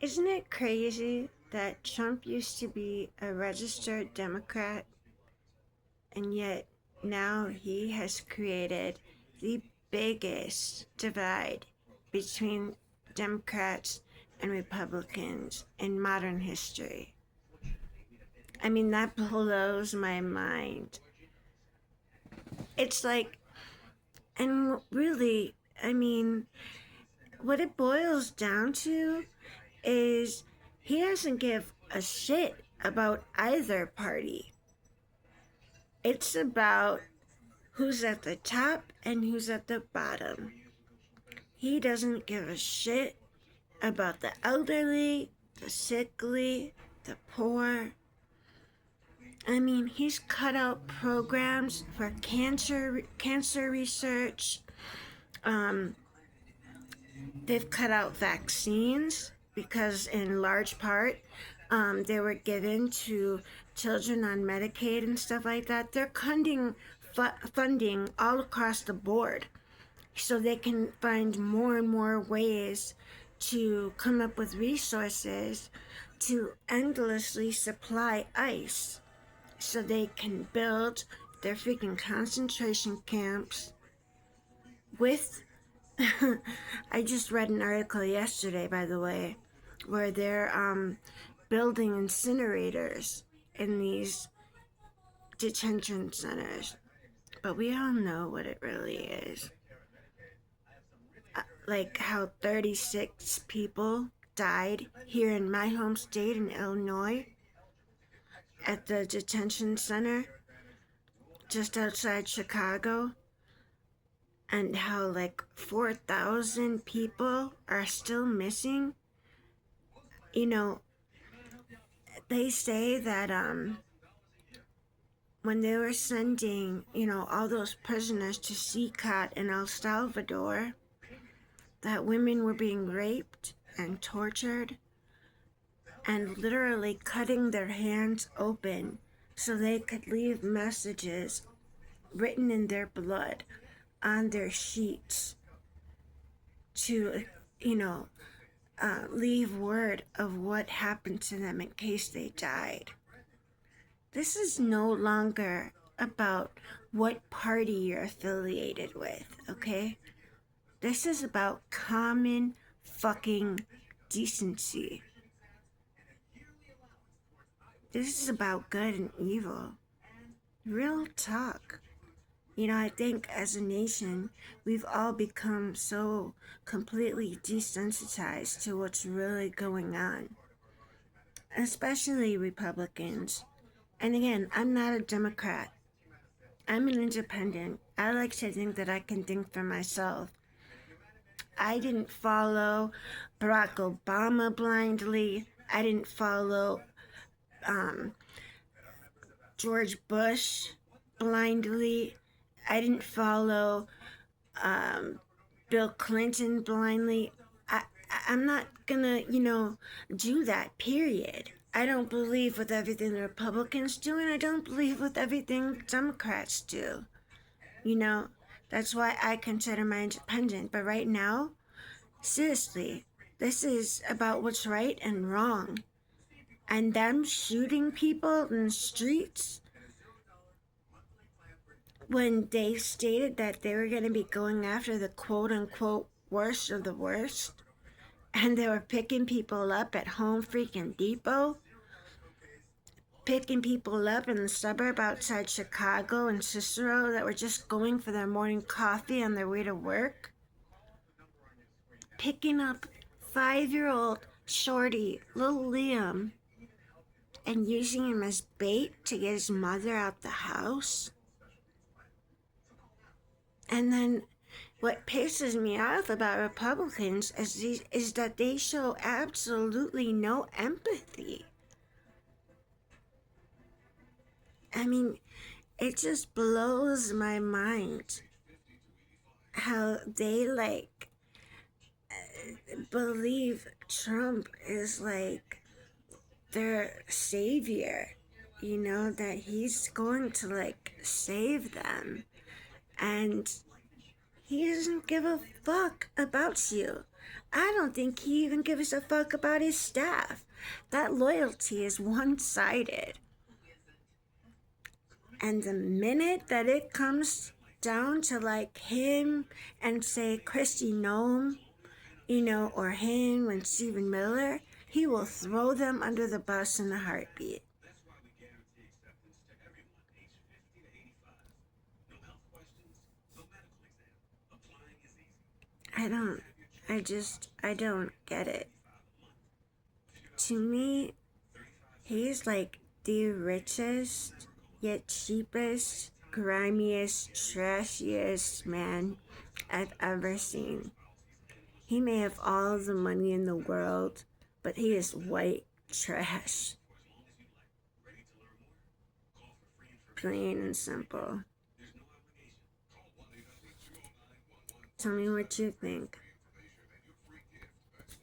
Isn't it crazy that Trump used to be a registered Democrat and yet now he has created the biggest divide between Democrats and Republicans in modern history? I mean, that blows my mind. It's like, and really, I mean, what it boils down to is he doesn't give a shit about either party. It's about who's at the top and who's at the bottom. He doesn't give a shit about the elderly, the sickly, the poor. I mean, he's cut out programs for cancer research. Um, they've cut out vaccines because, in large part, they were given to children on Medicaid and stuff like that. They're cutting funding all across the board so they can find more and more ways to come up with resources to endlessly supply ice so they can build their freaking concentration camps with I just read an article yesterday, by the way, where they're building incinerators in these detention centers. But we all know what it really is. Like how 36 people died here in my home state in Illinois at the detention center just outside Chicago, and how like 4,000 people are still missing. You know, they say that when they were sending, all those prisoners to CCOT in El Salvador, that women were being raped and tortured and literally cutting their hands open so they could leave messages written in their blood on their sheets to, leave word of what happened to them in case they died. This is no longer about what party you're affiliated with, okay? This is about common fucking decency. This is about good and evil. Real talk. I think as a nation, we've all become so completely desensitized to what's really going on, especially Republicans. And again, I'm not a Democrat. I'm an independent. I like to think that I can think for myself. I didn't follow Barack Obama blindly. I didn't follow George Bush blindly. I didn't follow Bill Clinton blindly. I'm not gonna, do that, period. I don't believe with everything the Republicans do, and I don't believe with everything Democrats do. You know, that's why I consider my independent. But right now, seriously, this is about what's right and wrong. And them shooting people in the streets when they stated that they were going to be going after the quote unquote worst of the worst, and they were picking people up at Home Freaking Depot, picking people up in the suburb outside Chicago and Cicero that were just going for their morning coffee on their way to work, picking up 5-year-old Shorty, little Liam, and using him as bait to get his mother out the house. And then what pisses me off about Republicans is that they show absolutely no empathy. I mean, it just blows my mind how they believe Trump is like their savior, that he's going to save them. And he doesn't give a fuck about you. I don't think he even gives a fuck about his staff. That loyalty is one sided. And the minute that it comes down to like him and say Kristi Noem, or him and Stephen Miller, he will throw them under the bus in a heartbeat. I don't, I don't get it. To me, he's like the richest, yet cheapest, grimiest, trashiest man I've ever seen. He may have all the money in the world, but he is white trash. Plain and simple. Tell me what you think.